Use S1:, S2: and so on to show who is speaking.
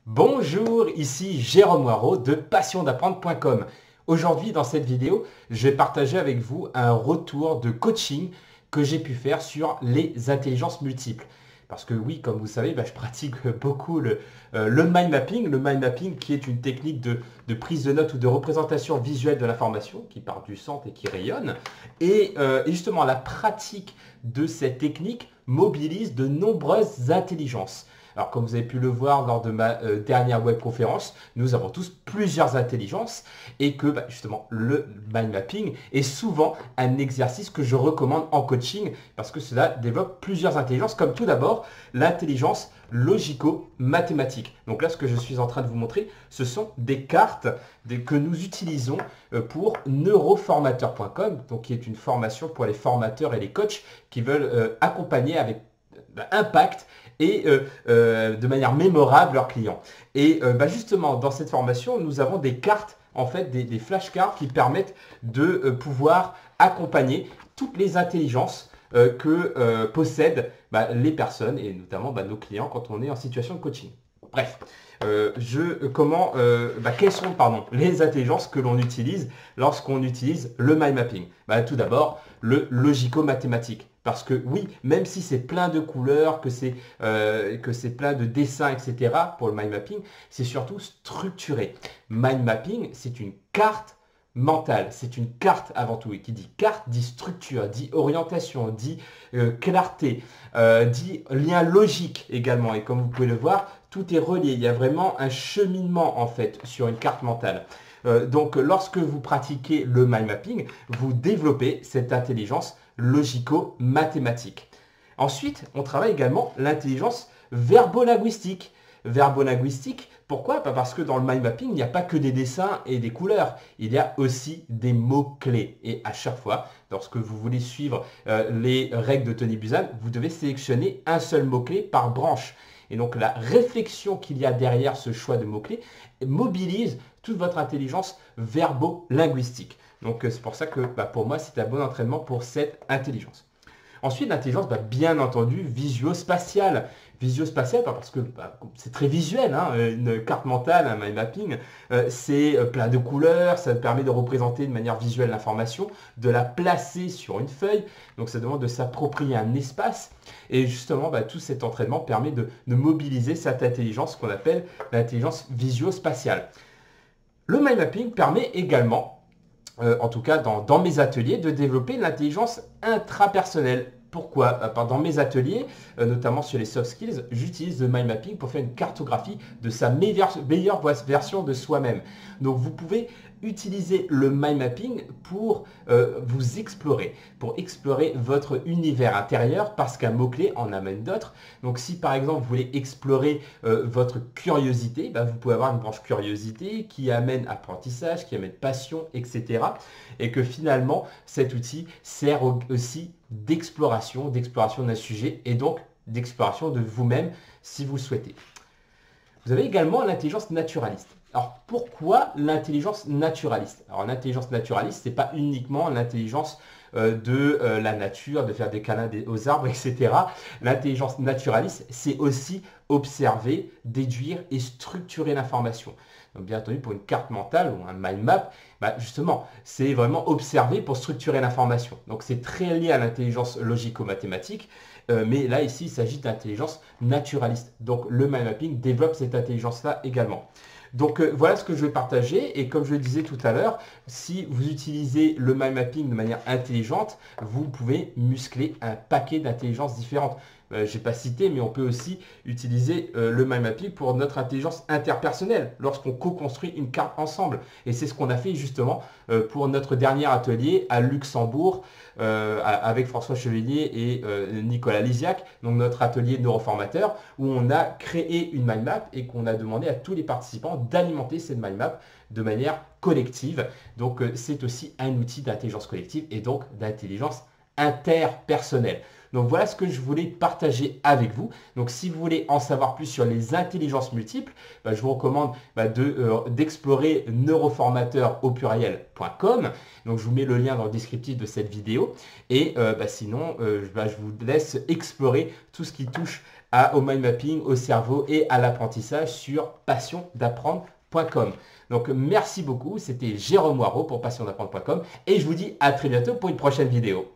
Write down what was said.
S1: Bonjour, ici Jérôme Moirot de passiondapprendre.com. Aujourd'hui, dans cette vidéo, je vais partager avec vous un retour de coaching que j'ai pu faire sur les intelligences multiples. Parce que oui, comme vous savez, je pratique beaucoup le mind mapping. Le mind mapping qui est une technique de prise de notes ou de représentation visuelle de l'information qui part du centre et qui rayonne. Et justement, la pratique de cette technique mobilise de nombreuses intelligences. Alors, comme vous avez pu le voir lors de ma dernière webconférence, nous avons tous plusieurs intelligences et que justement le mind mapping est souvent un exercice que je recommande en coaching parce que cela développe plusieurs intelligences, comme tout d'abord l'intelligence logico-mathématique. Donc là, ce que je suis en train de vous montrer, ce sont des cartes que nous utilisons pour neuroformateur.com, donc qui est une formation pour les formateurs et les coachs qui veulent accompagner avec impact et de manière mémorable leurs clients. Et justement, dans cette formation, nous avons des cartes, en fait, des flashcards qui permettent de pouvoir accompagner toutes les intelligences que possèdent les personnes et notamment nos clients quand on est en situation de coaching. Bref, quelles sont les intelligences que l'on utilise lorsqu'on utilise le mind mapping? Tout d'abord, le logico-mathématique. Parce que oui, même si c'est plein de couleurs, que c'est plein de dessins, etc. pour le mind mapping, c'est surtout structuré. Mind mapping, c'est une carte mentale, c'est une carte avant tout. Et qui dit carte, dit structure, dit orientation, dit clarté, dit lien logique également. Et comme vous pouvez le voir, tout est relié. Il y a vraiment un cheminement en fait sur une carte mentale. Donc lorsque vous pratiquez le mind mapping, vous développez cette intelligence logico-mathématique. Ensuite, on travaille également l'intelligence verbo-linguistique. Verbo-linguistique, pourquoi? Parce que dans le mind mapping, il n'y a pas que des dessins et des couleurs, il y a aussi des mots-clés. Et à chaque fois, lorsque vous voulez suivre les règles de Tony Buzan, vous devez sélectionner un seul mot-clé par branche. Et donc la réflexion qu'il y a derrière ce choix de mots-clés mobilise toute votre intelligence verbo-linguistique. Donc c'est pour ça que pour moi c'est un bon entraînement pour cette intelligence. Ensuite l'intelligence bien entendu visuo-spatiale. Visuo-spatiale parce que c'est très visuel, une carte mentale, un mind mapping, c'est plein de couleurs, ça permet de représenter de manière visuelle l'information, de la placer sur une feuille, donc ça demande de s'approprier un espace. Et justement, tout cet entraînement permet de mobiliser cette intelligence qu'on appelle l'intelligence visuo-spatiale. Le mind mapping permet également, en tout cas dans mes ateliers, de développer l'intelligence intrapersonnelle. Pourquoi? Dans mes ateliers, notamment sur les soft skills, j'utilise le mind mapping pour faire une cartographie de sa meilleure version de soi-même. Donc vous pouvez utiliser le mind mapping pour vous explorer, pour explorer votre univers intérieur parce qu'un mot-clé en amène d'autres. Donc si par exemple vous voulez explorer votre curiosité, vous pouvez avoir une branche curiosité qui amène apprentissage, qui amène passion, etc. Et que finalement cet outil sert aussi d'exploration d'un sujet et donc d'exploration de vous-même si vous le souhaitez. Vous avez également l'intelligence naturaliste. Alors pourquoi l'intelligence naturaliste? Alors l'intelligence naturaliste, ce n'est pas uniquement l'intelligence de la nature, de faire des câlins aux arbres, etc. L'intelligence naturaliste, c'est aussi observer, déduire et structurer l'information. Donc bien entendu, pour une carte mentale ou un mind map, justement, c'est vraiment observer pour structurer l'information. Donc c'est très lié à l'intelligence logico-mathématique, mais là ici, il s'agit d'intelligence naturaliste. Donc le mind mapping développe cette intelligence-là également. Donc voilà ce que je vais partager et comme je le disais tout à l'heure, si vous utilisez le mind mapping de manière intelligente, vous pouvez muscler un paquet d'intelligences différentes. Je n'ai pas cité, mais on peut aussi utiliser le mind mapping pour notre intelligence interpersonnelle lorsqu'on co-construit une carte ensemble. Et c'est ce qu'on a fait justement pour notre dernier atelier à Luxembourg avec François Chevalier et Nicolas Lisiac, donc notre atelier neuroformateur, où on a créé une mind map et qu'on a demandé à tous les participants d'alimenter cette mind map de manière collective. Donc c'est aussi un outil d'intelligence collective et donc d'intelligence interpersonnelle. Donc voilà ce que je voulais partager avec vous. Donc si vous voulez en savoir plus sur les intelligences multiples, je vous recommande d'explorer neuroformateur au pluriel.com. Donc je vous mets le lien dans le descriptif de cette vidéo. Et sinon, je vous laisse explorer tout ce qui touche au mind mapping, au cerveau et à l'apprentissage sur passiondapprendre.com. Donc merci beaucoup, c'était Jérôme Moirot pour passiondapprendre.com et je vous dis à très bientôt pour une prochaine vidéo.